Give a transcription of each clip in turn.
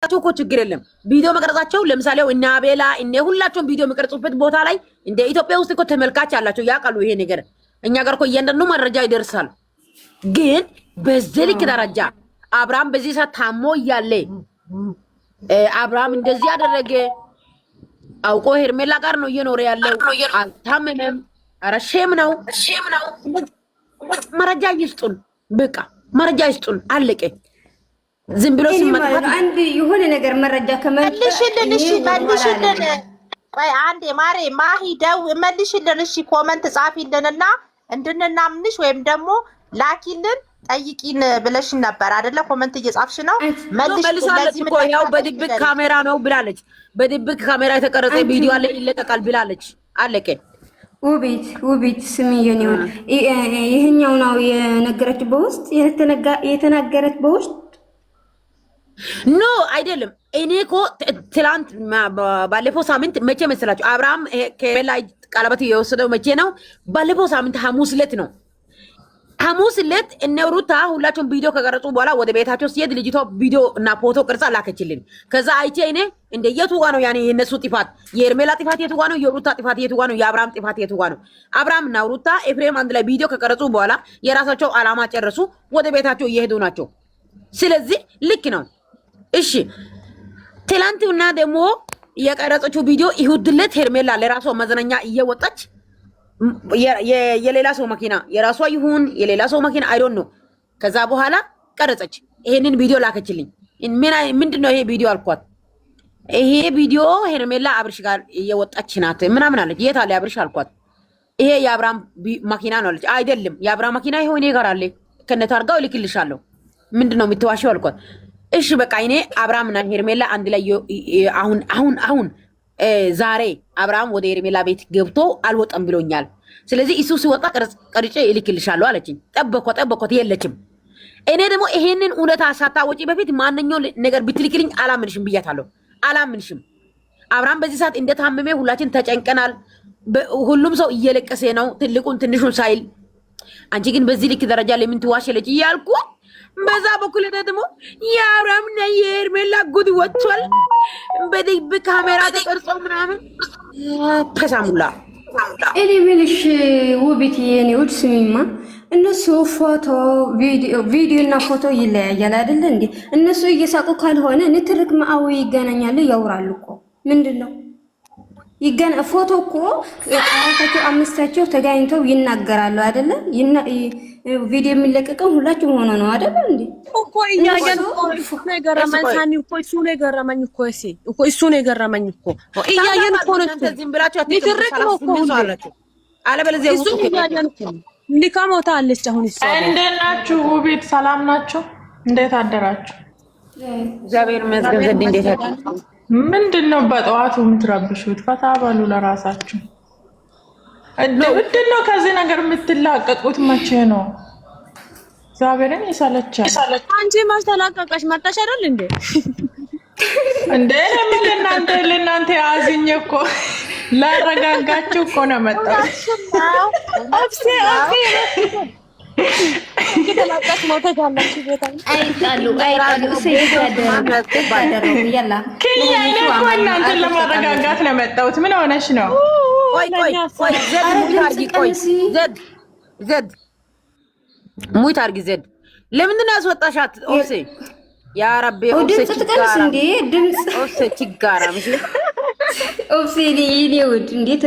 እኮ ችግር የለም ቪዲዮ መቅረጻቸው። ለምሳሌ እና አቤላ እነ ሁላቸውም ቪዲዮ የሚቀርጹበት ቦታ ላይ እንደ ኢትዮጵያ ውስጥ እኮ ተመልካች አላቸው ያውቃሉ ይሄ ነገር። እኛ ጋር እኮ እያንዳንዱ መረጃ ይደርሳል። ግን በዚህ ልክ ደረጃ አብርሃም በዚህ ሰዓት ታሞ እያለ አብርሃም እንደዚህ ያደረገ አውቆ ሄርሜላ ጋር ነው እየኖረ ያለው። አልታመመም። ኧረ ሼም ነው። መረጃ ይስጡን፣ በቃ መረጃ ይስጡን። አለቀ። ዝም ብሎ ሲመጣ አንድ የሆነ ነገር መረጃ ከመልሽልን። እሺ መልሽልን። ቆይ አንዴ ማሬ ማሂ ደው መልሽልን። እሺ ኮመንት ጻፊልንና እንድንናምንሽ ወይም ደግሞ ላኪልን ጠይቂን ብለሽን ነበር አይደለ? ኮመንት እየጻፍሽ ነው። መልሳለች እኮ ያው በድብቅ ካሜራ ነው ብላለች። በድብቅ ካሜራ የተቀረጸ ቪዲዮ አለ ይለቀቃል ብላለች። አለቀ። ውቤት ስሚ የኔው ይሄኛው ነው የነገረች በውስጥ የተናገረች በውስጥ ኖ አይደለም። እኔ እኮ ትላንት ባለፈው ሳምንት መቼ መሰላችሁ አብርሃም ከቤላ ቀለበት የወሰደው መቼ ነው? ባለፈው ሳምንት ሐሙስ ዕለት ነው። ሐሙስ ዕለት እነ ሩታ ሁላቸውም ቪዲዮ ከቀረጹ በኋላ ወደ ቤታቸው ሲሄድ ልጅቷ ቪዲዮ እና ፎቶ ቅርጻ ላከችልን። ከዛ አይቼ እኔ እንደ የቱ ጋ ነው ያኔ የነሱ ጥፋት? የኤርሜላ ጥፋት የቱ ጋ ነው? የሩታ ጥፋት የቱ ጋ ነው? የአብርሃም ጥፋት የቱ ጋ ነው? አብርሃም እና ሩታ ኤፍሬም አንድ ላይ ቪዲዮ ከቀረጹ በኋላ የራሳቸው አላማ ጨረሱ፣ ወደ ቤታቸው እየሄዱ ናቸው። ስለዚህ ልክ ነው። እሺ ትላንትና ደግሞ የቀረጸችው ቪዲዮ ይሁድለት ሄርሜላ ለራሷ መዝናኛ እየወጣች የሌላ ሰው መኪና የራሷ ይሁን የሌላ ሰው መኪና አይዶን ነው። ከዛ በኋላ ቀረጸች። ይሄንን ቪዲዮ ላከችልኝ። ምንድነው ይሄ ቪዲዮ አልኳት። ይሄ ቪዲዮ ሄርሜላ አብርሽ ጋር እየወጣች ናት ምናምን አለች። የት አለ አብርሽ አልኳት። ይሄ የአብርሃም መኪና ነው አለች። አይደለም የአብርሃም መኪና ይሄ እኔ ጋር አለ ከነታርጋው እልክልሻለሁ። ምንድነው የምትዋሽው አልኳት። እሺ በቃ እኔ አብርሃምና ሄርሜላ አንድ ላይ አሁን ዛሬ አብርሃም ወደ ሄርሜላ ቤት ገብቶ አልወጣም ብሎኛል። ስለዚህ እሱ ሲወጣ ቀርጬ እልክልሻለሁ አለችኝ። ጠበኳት የለችም። እኔ ደግሞ ይሄንን እውነታ ሳታወጪ በፊት ማንኛው ነገር ብትልክልኝ አላምንሽም ብያታለሁ። አላምንሽም። አብርሃም በዚህ ሰዓት እንደታመመ ሁላችን ተጨንቀናል። ሁሉም ሰው እየለቀሰ ነው፣ ትልቁን ትንሹን ሳይል። አንቺ ግን በዚህ ልክ ደረጃ ለምን ትዋሽለች እያልኩ በዛ በኩል ደግሞ የአብርሃምና የሄርሜላ ጉድ ወጥቷል። በድብቅ ካሜራ ተቀርጾ ምናምን ተሳሙላ። እኔ ምልሽ ውቢት የኔ ውድ ስሚማ፣ እነሱ ፎቶ ቪዲዮ እና ፎቶ ይለያያል አይደለ እንዴ? እነሱ እየሳቁ ካልሆነ ንትርክ ማአዊ ይገናኛሉ፣ ያወራሉ እኮ ምንድነው? ፎቶ እኮ አራታቸው አምስታቸው ተጋኝተው ይናገራሉ አይደለ? ቪዲዮ የሚለቀቀው ሁላችሁም ሆኖ ነው አይደል እንዴ? እኮ እያየን እኮ ነገር ማንሳኒ እኮ እሱ ነገር ረመኝ እኮ እሱ ነገር ረመኝ እኮ እያየን እኮ ነው። ዝም ብላችሁ ይትርክ ነው እኮ ሁላችሁ አለበለዚያ እሱ እያየን እኮ ሊካሞታ አለች። አሁን እሱ እንዴት ናችሁ? ውቤት ሰላም ናችሁ? እንዴት አደራችሁ? እግዚአብሔር ይመስገን። ዘንድ እንዴት አደራችሁ? ምንድነው በጠዋቱ የምትረብሹት? ፈታ በሉ ለራሳችሁ። ምንድነው ከዚህ ነገር የምትላቀቁት? መቼ ነው? እግዚአብሔርን ይሰለቻል። አንቺ ማስተላቀቀሽ መጣሽ አይደል እንዴ? እንዴ ለእናንተ አዝኜ እኮ ላረጋጋችሁ እኮ ነው መጣሁ። ኦፍሴ ከተላቀቅ ሞተት ያለች ቤታ አይጣሉ ያላ ከያኔ እኮ እናንተን ለማረጋጋት ነው የመጣሁት። ምን ሆነሽ ነው? ቆይ ዘድ ሙይት አርጊ ዘድ ለምንድን ነው ያስወጣሻት? ኦፍሴ ያ ረቢ ኦፍሴ ትቀንስ እንዴ ድምጽ ኦፍሴ ችጋራ ምሽ ኦፍሴ ሊውድ እንዴት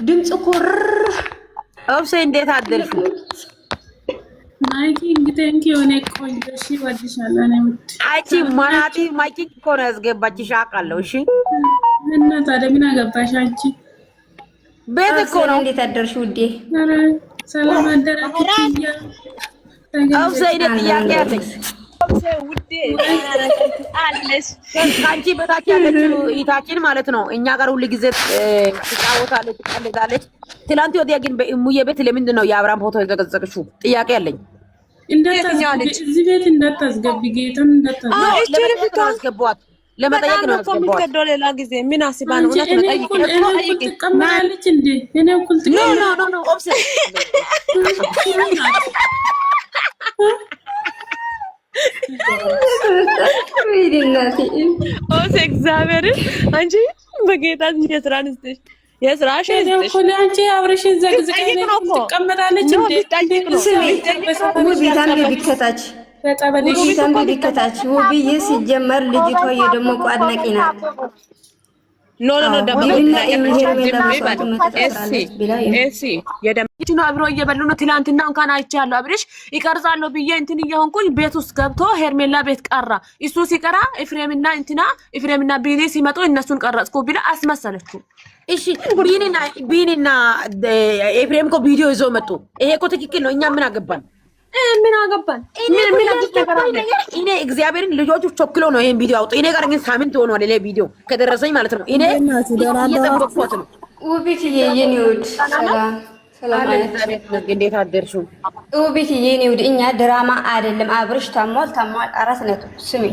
ድምጽ ኮር ኦፍሴ እንዴት አደልሽ? ማይኪንግ ቴንክ ዩ ኔ ቆንጆሽ ወድሻለሁ ነው። አቺ ማናቲ ማይኪንግ እኮ ነው ያስገባችሽ አውቃለሁ። እሺ እና ታዲያ ምን አገባሽ አንቺ? ቤት እኮ ነው። እንዴት አደርሽ ውዴ? ኧረ ሰላም አደራችሁ። ኦፍሴ ጥያቄ አለኝ። ኦፍሴ ውዴ አለሽ ካንቺ በታች ያለችው ኢታችን ማለት ነው እኛ ጋር ሁሉ ጊዜ ትጫወታለች፣ ትቀልዳለች። ትላንት ወዲያ ግን በእሙዬ ቤት ለምንድን ነው የአብርሃም ፎቶ የዘቀዘቅሽው? ጥያቄ አለኝ። እዚህ ቤት እንዳታስገቢ ጌታን እንዳታስገቧት ለመጠየቅ ነው ያስገቧት። ሌላ ጊዜ ምን አስባ ነው? ትቀመጣለች እንዴ? እኔ እኩል ኖ ኦፍሴ ወይኔ ኦስ እግዚአብሔር አንቺ በጌታ የስራን ስትሽ የስራሽ እኮ አንቺ አብረሽን ዘግዝቀኝ ትቀመጣለች እንዴ? ውቢታም ቢከታች ውቢታም ቢከታች ውብዬ ሲጀመር ልጅቷ የደመቁ አድናቂ ናት። ኖ ደግሞ የደምቹ ነው አብሮ እየበሉ ነው። ትላንትና እንኳን አይቻለሁ። አብርሽ ይቀርጻለሁ ብዬ እንትን እየሆንኩኝ ቤት ውስጥ ገብቶ ሄርሜላ ቤት ቀራ። እሱ ሲቀራ ኤፍሬምና ቢኒ ሲመጡ እነሱን ቀረጽኩ ብላ አስመሰለችው። እሺ ቢኒና ኤፍሬም እኮ ቪዲዮ ይዘው መጡ። ይሄ እኮ ትክክል ነው። እኛ ምን አገባን? ምን አገባን? እኔ እግዚአብሔርን ልጆቹ ቾክሎ ነው ይሄን ቪዲዮ አውጡ። እኔ ጋር ግን ሳምንት ሆኗል ለሌላ ቪዲዮ ከደረሰኝ ማለት ነው። እኔ እየጠበቅኩት ነው። ውቢትዬ የኔ ውድ ሰላም እንዴት አደርሹ? ውቢትዬ የኔ ውድ እኛ ድራማ አይደለም። አብርሽ ታሟል። 4 ነጥብ። ስሚ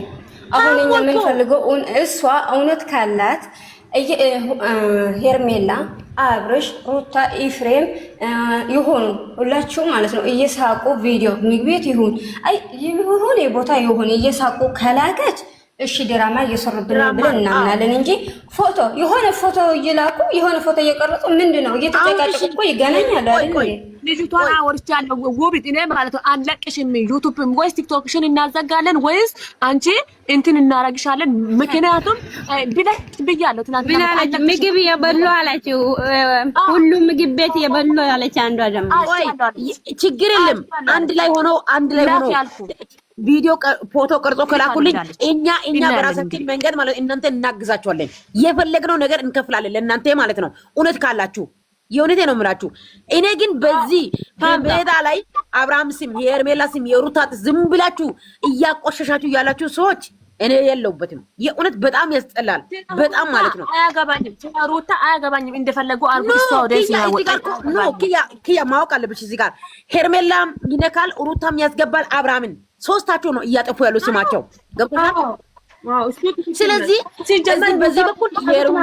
አሁን እኛ የምንፈልገው እሷ እውነት ካላት ሄርሜላ፣ አብርሽ፣ ሩታ፣ ኤፍሬም ይሆኑ ሁላችሁ ማለት ነው እየሳቁ ቪዲዮ ምግቤት ይሁን አይ ይሁን የቦታ ይሁን እየሳቁ ከላከች እሺ ድራማ እየሰሩብን ብለን እናምናለን እንጂ ፎቶ የሆነ ፎቶ እየላኩ የሆነ ፎቶ እየቀረጹ ምንድነው እየተጨቃጨቁ እኮ ይገናኛሉ አይደል? ልጅቷን አወርቻለሁ ውቢት እኔ ማለት ነው አንለቅሽም። ዩቲዩብም ወይስ ቲክቶክሽን እናዘጋለን ወይስ አንቺ እንትን እናረግሻለን። ምክንያቱም ብያለሁ ትናንት ብላለች ምግብ የበሉ አላችሁ ሁሉ ምግብ ቤት የበሉ አለች። አንዷ ደግሞ ችግር የለም አንድ ላይ ሆኖ ቪዲዮ ፎቶ ቀርጾ ከላኩልኝ እኛ በራሳችን መንገድ ማለት እናንተ እናግዛችኋለን። የፈለግነው ነገር እንከፍላለን ለእናንተ ማለት ነው። እውነት ካላችሁ የእውነቴ ነው የምላችሁ። እኔ ግን በዚህ በሜዳ ላይ አብርሃም ስም የሄርሜላ ስም የሩታ ዝም ብላችሁ እያቆሸሻችሁ ያላችሁ ሰዎች እኔ የለውበትም። የእውነት በጣም ያስጠላል። በጣም ማለት ነው። አያገባኝም ሩታ አያገባኝም። እንደፈለጉ አርጉ። ወደስ ነው ኪያ ማወቅ አለብሽ። እዚህ ጋር ሄርሜላ ይነካል፣ ሩታም ያስገባል፣ አብርሃምን ሶስታቸው ነው እያጠፉ ያሉ ስማቸው ገብቶሻል። ስለዚህ በዚህ በኩል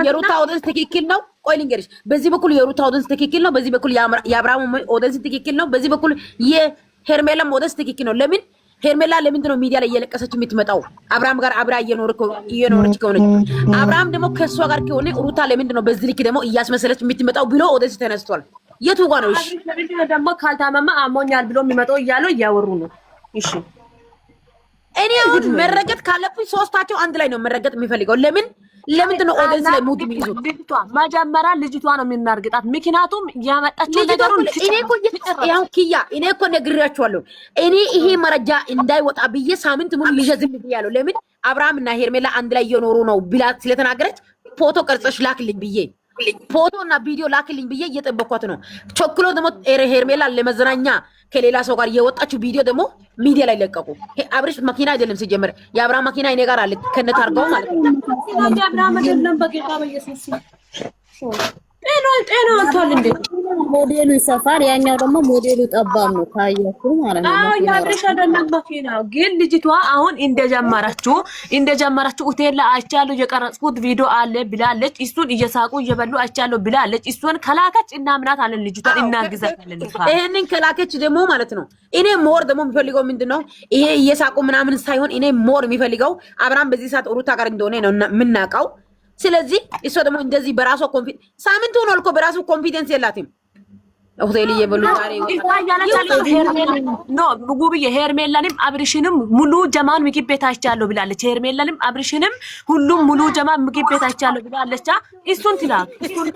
የሩታ ኦዲየንስ ትክክል ነው። ቆይ ልንገርሽ፣ በዚህ በኩል የሩታ ኦዲየንስ ትክክል ነው፣ በዚህ በኩል የአብርሃም ኦዲየንስ ትክክል ነው፣ በዚህ በኩል የሄርሜላ ኦዲየንስ ትክክል ነው። ለምን ሄርሜላ ለምንድን ነው ሚዲያ ላይ እየለቀሰች የምትመጣው? አብርሃም ጋር አብራ እየኖረች ከሆነች አብርሃም ደግሞ ከሷ ጋር ከሆነ ሩታ ለምንድን ነው በዚህ ልክ ደግሞ እያስመሰለች የምትመጣው ብሎ ኦዲየንስ ተነስቷል። የቱ ጋር ነው? እሺ ደግሞ ካልታመማ አሞኛል ብሎ የሚመጣው እያሉ እያወሩ ነው። እሺ እኔ አሁን መረገጥ ካለብኝ ሶስታቸው አንድ ላይ ነው መረገጥ የሚፈልገው። ለምንድን ነው ኦዲየንስ ላይ ሙድ የሚይዙት? መጀመሪያ ልጅቷ ነው የምናርግጣት። ምክንያቱም ያመጣችው ነገሩን እኔ እኮ ነግሬያቸዋለሁ። እኔ ይሄ መረጃ እንዳይወጣ ብዬ ሳምንት ሙሉ ይዤ ዝም ብያለሁ። ለምን አብርሃም እና ሄርሜላ አንድ ላይ እየኖሩ ነው ብላ ስለተናገረች ፎቶ ቀርጸሽ ላክልኝ ብዬ ፎቶ እና ቪዲዮ ላክልኝ ብዬ እየጠበኳት ነው። ቾክሎ ደግሞ ሄርሜላ ለመዝናኛ ከሌላ ሰው ጋር የወጣችው ቪዲዮ ደግሞ ሚዲያ ላይ ለቀቁ። አብርሽ መኪና አይደለም ሲጀመር የአብርሃም መኪና እኔ ጋር አለ ከነታርጋው ማለት ነው። የአብርሃም አይደለም በጌታ በኢየሱስ ጤና አጥቷል እንዴ? ሞዴሉ ይሰፋል፣ ያኛው ደግሞ ሞዴሉ ጠባብ ነው ታያችሁ ማለት ነው። አዎ የአብርሽ አይደለም መኪናው። ግን ልጅቷ አሁን እንደጀመራችሁ ሆቴል ላይ አይቻለሁ የቀረጽኩት ቪዲዮ አለ ብላለች። እሱን እየሳቁ እየበሉ አይቻለሁ ብላለች። እሱን ከላከች እናምናት አለን። ልጅቷን እናግዛታለን። ይሄንን ከላከች ደግሞ ማለት ነው እኔ ሞር ደግሞ የሚፈልገው ምንድነው ይሄ እየሳቁ ምናምን ሳይሆን እኔ ሞር የሚፈልገው አብርሃም በዚህ ሰዓት ሩታ ጋር እንደሆነ ነው የምናውቀው። ስለዚህ እሷ ደግሞ እንደዚህ በራሷ ኮንፊደንስ ሳምንት ሆኖ አልኮ በራሱ ኮንፊደንስ የላትም። ሆቴል እየበሉ ጉብዬ ሄርሜላንም አብርሽንም ሙሉ ጀማን ምግብ ቤት አይቻለሁ ብላለች። ሄርሜላንም አብርሽንም ሁሉም ሙሉ ጀማን ምግብ ቤት አይቻለሁ ብላለች። እሱን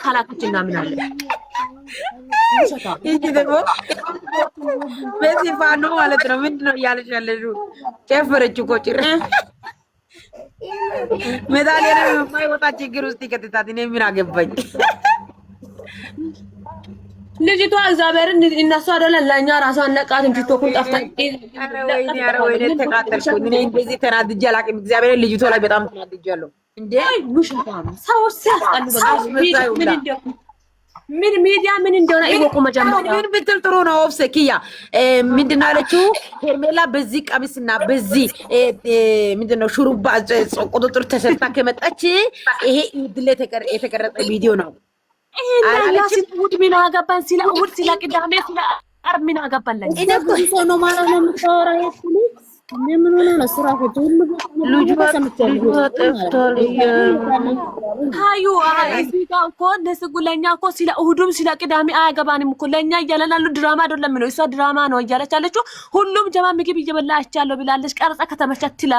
ካላከች እናምናለን። ይሄ ደግሞ በዚህ ፋኖ ማለት ነው። ምንድነው እያለች ያለሽው? ጨፈረች እኮ ጭራሽ ሜዳሊያ ነው የማይወጣ ችግር ውስጥ ይከተታት። እኔ ምን አገባኝ? ልጅቷ እግዚአብሔርን እነሱ አይደለ ለኛ ራሷን ነቃትን ቲክቶኩን ጠፍታ ኧረ ወይኔ ተቃጠልኩኝ። እኔ እንደዚህ ተናድጄ አላውቅም። እግዚአብሔርን ልጅቷ ላይ በጣም ተናድጃለሁ። እንዴ ሰው ሲያስጠሉ ምን ሚዲያ ምን እንደሆነ ይወቁ። መጀመሪያ ምን ብትል ጥሩ ነው? ኦፍሴ ኪያ ምንድነው ያለችው? ሄርሜላ በዚህ ቀሚስና በዚህ ምንድነው ሹሩባ ቁጥጥር ተሰርታ ከመጣች ይሄ ድል የተቀረጸ ቪዲዮ ነው። እሑድ ምን አገባን? ሲላ እሑድ ሲላ ቅዳሜ ሲላ ዓርብ ምን አገባን? እኔ ብዙ ሰው ነው ማለት ነው የምታወራው። ምን ሆነ ነው ስራ ሁሉ ልጅ ተሰምቷል ታዩ እዚህ ጋር እኮ ለስጉለኛ እኮ ሲላ እሁዱም ሲላ ቅዳሜ አያገባንም እኮ ለኛ እያለናሉ ድራማ አይደለም ነው እሷ ድራማ ነው እያለች አለችው። ሁሉም ጀማ ምግብ እየበላ አይቻለሁ ብላለች። ቀርጻ ከተመቻት ትላ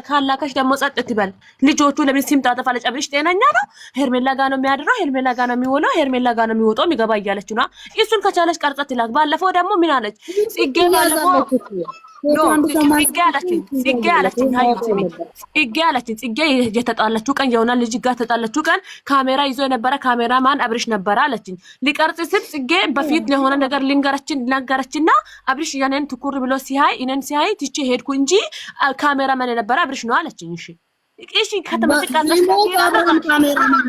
ካላከሽ ደግሞ ጸጥ ትበል። ልጆቹ ለምን ሲም ታጠፋለች? አብርሽ ጤነኛ ነው? ሄርሜላ ጋር ነው የሚያድረው፣ ሄርሜላ ጋር ነው የሚውለው፣ ሄርሜላ ጋር ነው የሚወጣው የሚገባ እያለች ነው። እሱን ከቻለች ቀርጻ ትላ። ባለፈው ደግሞ ምን አለች? ጽጌ ባለፈው ጽጌ አለችኝ ጽጌ የተጣላችሁ ቀን የሆነ ልጅ ጋር ተጣላችሁ ቀን ካሜራ ይዞ የነበረ ካሜራማን አብርሽ ነበረ አለችኝ። ሊቀርጽ ስል ጽጌ በፊት ለሆነ ነገር ልንገረችና አብርሽ ያንን ትኩር ብሎ ሲያይ እኔን ሲያይ ትቼ ሄድኩ እንጂ ካሜራማን የነበረ አብርሽ ነው አለችኝ። እሺ ከተመሰቀለሽ ካሜራማን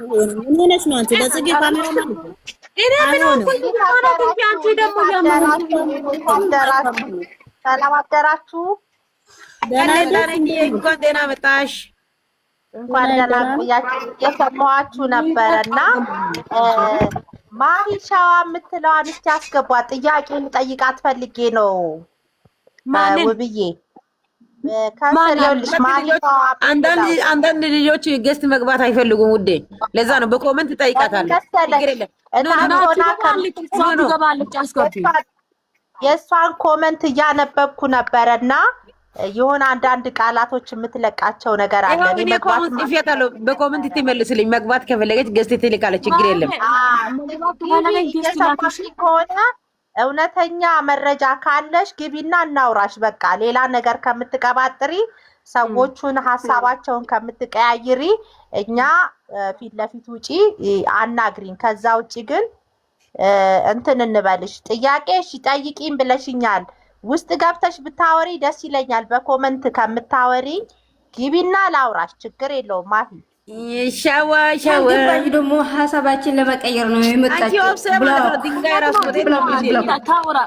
ነው እነሱ ነው አንቺ ለጽጌ ካሜራማን እኔ ምን ሆነ አንቺ ደግሞ ያማራችሁ ሰላም አደራችሁ። እንኳን ደህና መጣሽ። እንኳን ደህና ቆያችሁ። የሰማኋችሁ ነበረና ማሂሻዋ የምትለዋን እስኪ አስገቧት። ጥያቄ ልጠይቃት ፈልጌ ነው ውብዬ። አንዳንድ ልጆች ገስት መግባት አይፈልጉም ውዴ። ለዛ ነው በኮመንት ጠይቃታለሁ። የእሷን ኮመንት እያነበብኩ ነበረና የሆነ አንዳንድ ቃላቶች የምትለቃቸው ነገር አለ። እኔ ኮመንት ጽፌታለሁ። በኮመንት ትመልስልኝ። መግባት ከፈለገች ገስት ትልካለች። ችግር የለም። ከሆነ እውነተኛ መረጃ ካለሽ ግቢና እናውራሽ። በቃ ሌላ ነገር ከምትቀባጥሪ፣ ሰዎቹን ሀሳባቸውን ከምትቀያይሪ እኛ ፊት ለፊት ውጪ አናግሪን። ከዛ ውጪ ግን እንትን እንበልሽ። ጥያቄ እሺ ጠይቂኝ ብለሽኛል። ውስጥ ገብተሽ ብታወሪ ደስ ይለኛል። በኮመንት ከምታወሪ ግቢና ላውራሽ። ችግር የለውም ማሂ። ሻዋ ደግሞ ሀሳባችን ለመቀየር ነው የመጣችው። ታውራ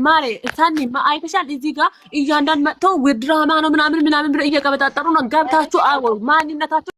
ማሬ ሳኒ አይተሻል። እዚህ ጋር እያንዳንድ መጥተው ድራማ ነው ምናምን ብለው እየቀበጣጠሩ ነው። ገብታችሁ አወሩ ማንነታችሁ